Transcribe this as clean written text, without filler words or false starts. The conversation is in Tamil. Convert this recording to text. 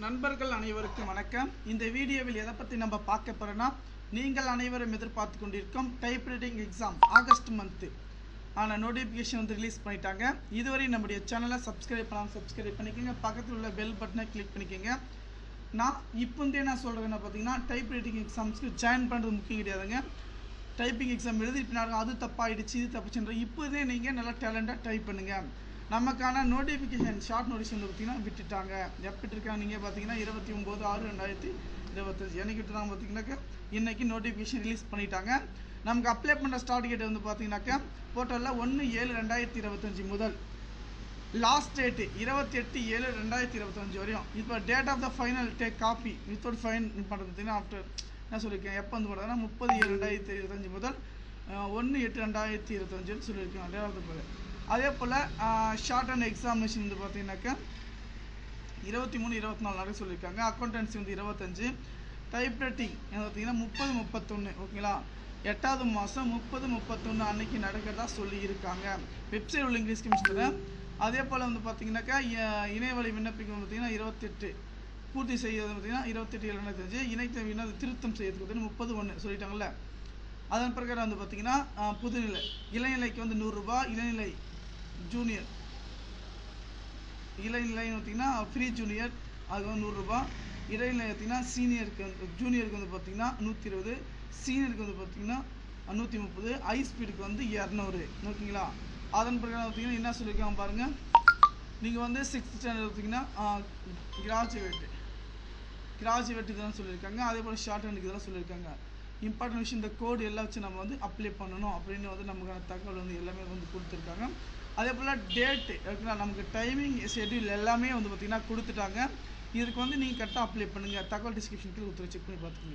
நண்பர்கள் அனைவருக்கும் வணக்கம். இந்த வீடியோவில் எதை பற்றி நம்ம பார்க்க போகிறோன்னா, நீங்கள் அனைவரும் எதிர்பார்த்து கொண்டிருக்கும் டைப்ரைட்டிங் எக்ஸாம் ஆகஸ்ட் மந்த்து ஆனால் நோட்டிஃபிகேஷன் வந்து ரிலீஸ் பண்ணிட்டாங்க. இதுவரை நம்முடைய சேனலை சப்ஸ்கிரைப் பண்ணிக்கோங்க. பக்கத்தில் உள்ள பெல் பட்டனை கிளிக் பண்ணிக்கோங்க. நான் இப்போ நான் சொல்கிறேன்னா பார்த்தீங்கன்னா, டைப்ரைட்டிங் எக்ஸாம்ஸ்க்கு ஜாயின் பண்ணுறது முக்கியம் கிடையாதுங்க. டைப்பிங் எக்ஸாம் எழுதிட்டுனாங்க, அது தப்பாகிடுச்சு இது தப்புச்சுன்ற இப்போதே நீங்கள் நல்லா டேலண்டாக டைப் பண்ணுங்கள். நமக்கான நோட்டிஃபிகேஷன் ஷார்ட் நோட்டிஸ் வந்து பார்த்திங்கன்னா விட்டுட்டாங்க. எப்போ விட்டுருக்காங்க நீங்கள் பார்த்தீங்கன்னா 29/6/2025 என்னைக்கு விட்டுருக்காங்க பார்த்தீங்கன்னாக்கா, இன்றைக்கி நோட்டிஃபிகேஷன் ரிலீஸ் பண்ணிட்டாங்க. நமக்கு அப்ளை பண்ணுற ஸ்டார்ட் டேட் வந்து பார்த்தீங்கன்னாக்கா போர்ட்டலில் 1/7/2025 முதல் லாஸ்ட் டேட்டு 28/7/2025 வரையும். இப்போ date of the final take copy without fine பண்ணுறது பார்த்தீங்கன்னா ஆஃப்டர் என்ன சொல்லியிருக்கேன், எப்போ வந்து பார்த்தீங்கன்னா 30/7/2025 முதல் 1/8/2025 சொல்லியிருக்கேன் டேட் ஆஃப் த ஃபைனல். அதே போல் ஷார்ட் அண்ட் எக்ஸாமினேஷன் வந்து பார்த்தீங்கன்னாக்கா 23-24 நாளைக்கு சொல்லியிருக்காங்க. அக்கௌண்டன்சி வந்து 25. டைப்ரைட்டிங் பார்த்தீங்கன்னா 30-31 ஓகேங்களா, 8வது மாதம் 30-31 அன்னைக்கு நடக்கிறதா சொல்லியிருக்காங்க. வெப்சைட் உள்ள இங்கிலீஷ் கமிஷனில். அதே போல் வந்து பார்த்தீங்கன்னாக்கா இணையவழி விண்ணப்பிக்கும் பார்த்தீங்கன்னா 28 பூர்த்தி செய்யறது பார்த்தீங்கன்னா 28/7/2025 இணைத்த திருத்தம் செய்யறதுக்கு பார்த்தீங்கன்னா 30/1 சொல்லிட்டாங்கல்ல. அதன் பிரகாரம் வந்து பார்த்தீங்கன்னா புதுநிலை இளநிலைக்கு வந்து 100 ரூபாய், இளநிலை ஜூனியர் இளநிலை பார்த்தீங்கன்னா ஃப்ரீ ஜூனியர் அது வந்து 100 ரூபாய், இடைநிலை பார்த்தீங்கன்னா சீனியருக்கு வந்து ஜூனியருக்கு வந்து பார்த்தீங்கன்னா 120, சீனியருக்கு வந்து பார்த்தீங்கன்னா 130, ஹை ஸ்பீடுக்கு வந்து 200 ஓகேங்களா. அதன் பிரகாரம் பார்த்தீங்கன்னா என்ன சொல்லியிருக்காங்க பாருங்கள். நீங்கள் வந்து 6th ஸ்டாண்டர்ட் பார்த்தீங்கன்னா கிராஜுவேட் இதெல்லாம் சொல்லியிருக்காங்க. அதே போல் ஷார்ட் ஹேண்டுக்கு இதெல்லாம் சொல்லியிருக்காங்க. இம்பார்ட்டன்ட் விஷயம் இந்த கோடு எல்லாம் வச்சு நம்ம வந்து அப்ளை பண்ணணும் அப்படின்னு வந்து நமக்கான தகவல் வந்து எல்லாமே வந்து கொடுத்துருக்காங்க. அதே போல் டேட்டு ஓகேங்களா, நமக்கு டைமிங் ஷெட்யூல் எல்லாமே வந்து பார்த்திங்கன்னா கொடுத்துட்டாங்க. இதுக்கு வந்து நீங்கள் கரெக்டாக அப்ளை பண்ணுங்கள். தகவல் டிஸ்கிரிப்ஷனுக்கு கொடுத்து செக் பண்ணி பார்த்துக்கோங்க.